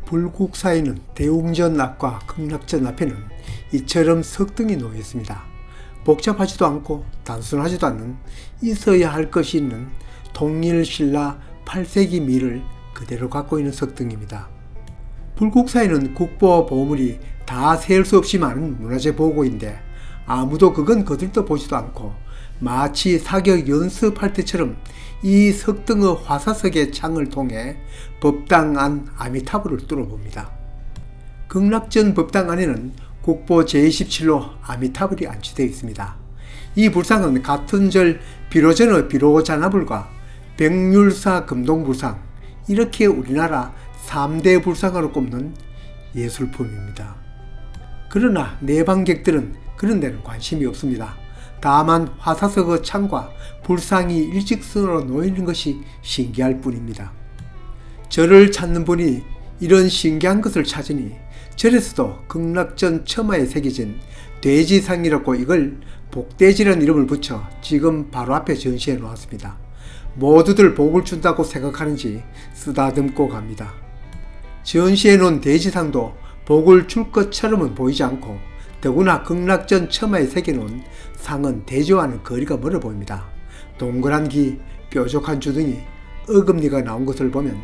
불국사에는 대웅전 앞과 극락전 앞에는 이처럼 석등이 놓여 있습니다. 복잡하지도 않고 단순하지도 않은 있어야 할 것이 있는 통일신라 8세기 미를 그대로 갖고 있는 석등입니다. 불국사에는 국보 보물이 다 셀 수 없이 많은 문화재 보고인데 아무도 그건 거들떠 보지도 않고 마치 사격 연습할 때처럼 이 석등의 화사석의 창을 통해 법당 안 아미타불을 뚫어봅니다. 극락전 법당 안에는 국보 제27호 아미타불이 안치되어 있습니다. 이 불상은 같은 절 비로전의 비로자나불과 백률사 금동불상, 이렇게 우리나라 3대 불상으로 꼽는 예술품입니다. 그러나 내방객들은 그런 데는 관심이 없습니다. 다만 화사석의 창과 불상이 일직선으로 놓이는 것이 신기할 뿐입니다. 절을 찾는 분이 이런 신기한 것을 찾으니 절에서도 극락전 처마에 새겨진 돼지상이라고 이걸 복돼지라는 이름을 붙여 지금 바로 앞에 전시해 놓았습니다. 모두들 복을 준다고 생각하는지 쓰다듬고 갑니다. 전시해 놓은 돼지상도 복을 줄 것처럼은 보이지 않고 더구나 극락전 처마에 새겨놓은 상은 돼지와는 거리가 멀어 보입니다. 동그란 귀, 뾰족한 주둥이, 어금니가 나온 것을 보면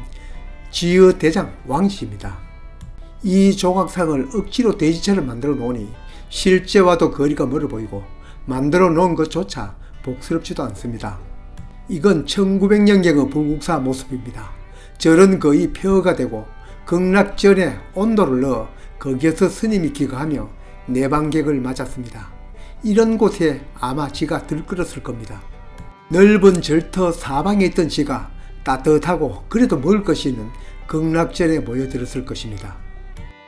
지의 대장 왕지입니다. 이 조각상을 억지로 돼지처럼 만들어 놓으니 실제와도 거리가 멀어 보이고 만들어 놓은 것조차 복스럽지도 않습니다. 이건 1900년경의 불국사 모습입니다. 절은 거의 폐허가 되고 극락전에 온도를 넣어 거기에서 스님이 기거하며 내방객을 맞았습니다. 이런 곳에 아마 지가 들끓었을 겁니다. 넓은 절터 사방에 있던 지가 따뜻하고 그래도 먹을 것이 있는 극락전에 모여들었을 것입니다.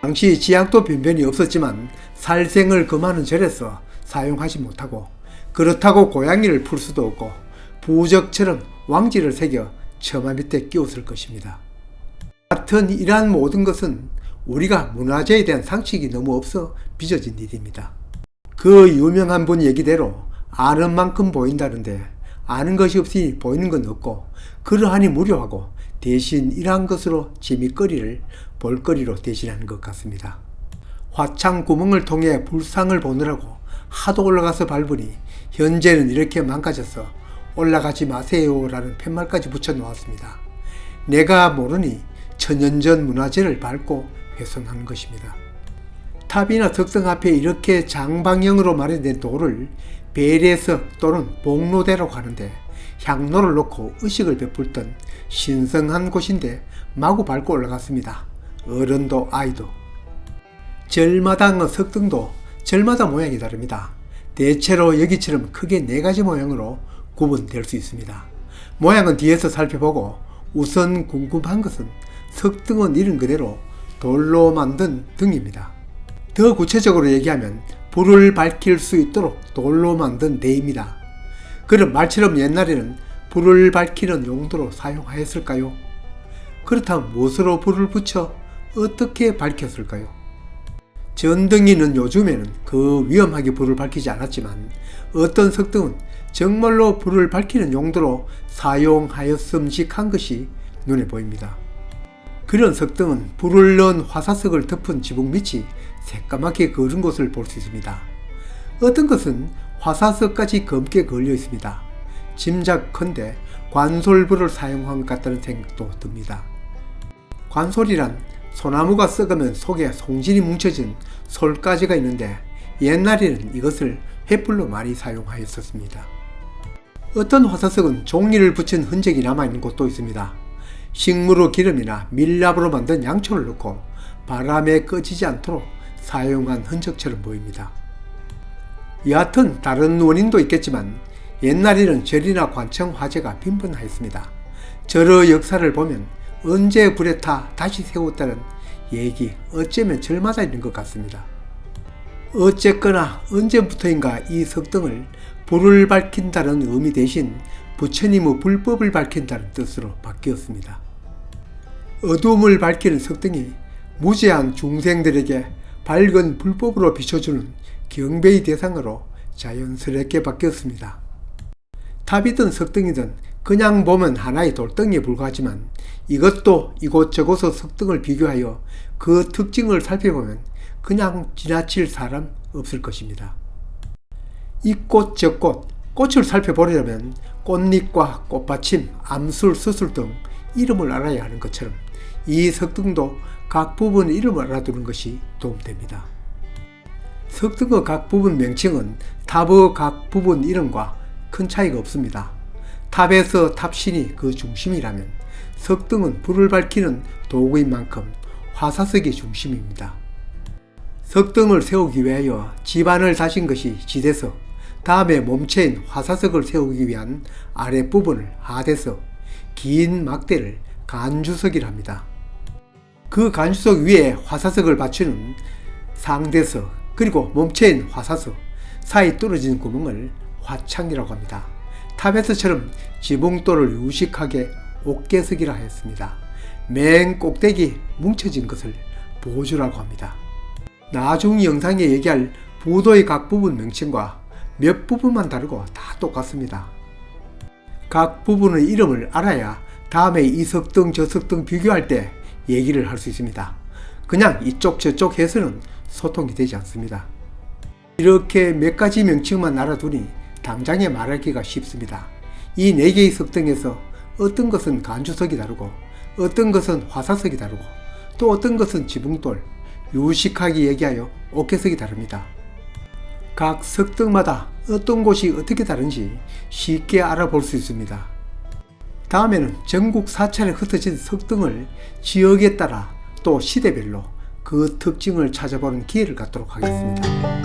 당시 지약도 변변이 없었지만 살생을 금하는 절에서 사용하지 못하고 그렇다고 고양이를 풀 수도 없고 부적처럼 왕지를 새겨 처마 밑에 끼웠을 것입니다. 하여튼 이러한 모든 것은 우리가 문화재에 대한 상식이 너무 없어 빚어진 일입니다. 그 유명한 분 얘기대로 아는 만큼 보인다는데 아는 것이 없으니 보이는 건 없고 그러하니 무료하고 대신 이러한 것으로 재미거리를 볼거리로 대신하는 것 같습니다. 화창 구멍을 통해 불상을 보느라고 하도 올라가서 밟으니 현재는 이렇게 망가져서 올라가지 마세요 라는 팻말까지 붙여 놓았습니다. 내가 모르니 천년전 문화재를 밟고 훼손하는 것입니다. 탑이나 석등 앞에 이렇게 장방형으로 마련된 돌을 배례석 또는 복로대라고 하는데 향로를 놓고 의식을 베풀던 신성한 곳인데 마구 밟고 올라갔습니다. 어른도 아이도. 절마당의 석등도 절마다 모양이 다릅니다. 대체로 여기처럼 크게 4가지 모양으로 구분될 수 있습니다. 모양은 뒤에서 살펴보고 우선 궁금한 것은 석등은 이름 그대로 돌로 만든 등입니다. 더 구체적으로 얘기하면 불을 밝힐 수 있도록 돌로 만든 대입니다. 그럼 말처럼 옛날에는 불을 밝히는 용도로 사용하였을까요? 그렇다면 무엇으로 불을 붙여 어떻게 밝혔을까요? 전등이는 요즘에는 그 위험하게 불을 밝히지 않았지만 어떤 석등은 정말로 불을 밝히는 용도로 사용하였음직한 것이 눈에 보입니다. 그런 석등은 불을 넣은 화사석을 덮은 지붕 밑이 새까맣게 거른 것을 볼 수 있습니다. 어떤 것은 화사석까지 검게 걸려 있습니다. 짐작컨대 관솔불을 사용한 것 같다는 생각도 듭니다. 관솔이란 소나무가 썩으면 속에 송진이 뭉쳐진 솔가지가 있는데 옛날에는 이것을 횃불로 많이 사용하였었습니다. 어떤 화사석은 종이를 붙인 흔적이 남아있는 곳도 있습니다. 식물의 기름이나 밀랍으로 만든 양초를 넣고 바람에 꺼지지 않도록 사용한 흔적처럼 보입니다. 여하튼 다른 원인도 있겠지만 옛날에는 절이나 관청 화재가 빈번하였습니다. 절의 역사를 보면 언제 불에 타 다시 세웠다는 얘기 어쩌면 절마다 있는 것 같습니다. 어쨌거나 언제부터인가 이 석등을 불을 밝힌다는 의미 대신 부처님의 불법을 밝힌다는 뜻으로 바뀌었습니다. 어둠을 밝히는 석등이 무죄한 중생들에게 밝은 불법으로 비춰주는 경배의 대상으로 자연스럽게 바뀌었습니다. 탑이든 석등이든 그냥 보면 하나의 돌덩이에 불과하지만 이것도 이곳저곳의 석등을 비교하여 그 특징을 살펴보면 그냥 지나칠 사람 없을 것입니다. 이 꽃 저 꽃, 꽃을 살펴보려면 꽃잎과 꽃받침, 암술, 수술 등 이름을 알아야 하는 것처럼 이 석등도 각 부분 이름을 알아두는 것이 도움됩니다. 석등의 각 부분 명칭은 탑의 각 부분 이름과 큰 차이가 없습니다. 탑에서 탑신이 그 중심이라면 석등은 불을 밝히는 도구인 만큼 화사석이 중심입니다. 석등을 세우기 위하여 지반을 다신 것이 지대석, 다음에 몸체인 화사석을 세우기 위한 아랫부분을 하대석, 긴 막대를 간주석이라 합니다. 그 간주석 위에 화사석을 받치는 상대석, 그리고 몸체인 화사석 사이 뚫어진 구멍을 화창이라고 합니다. 탑에서처럼 지붕돌을 유식하게 옥계석이라 했습니다. 맨 꼭대기 뭉쳐진 것을 보주라고 합니다. 나중 영상에 얘기할 부도의 각 부분 명칭과 몇 부분만 다르고 다 똑같습니다. 각 부분의 이름을 알아야 다음에 이 석등 저 석등 비교할 때 얘기를 할 수 있습니다. 그냥 이쪽 저쪽 해서는 소통이 되지 않습니다. 이렇게 몇 가지 명칭만 알아두니 당장에 말하기가 쉽습니다. 이 4개의 석등에서 어떤 것은 간주석이 다르고 어떤 것은 화사석이 다르고 또 어떤 것은 지붕돌, 유식하게 얘기하여 옥계석이 다릅니다. 각 석등마다 어떤 곳이 어떻게 다른지 쉽게 알아볼 수 있습니다. 다음에는 전국 사찰에 흩어진 석등을 지역에 따라 또 시대별로 그 특징을 찾아보는 기회를 갖도록 하겠습니다.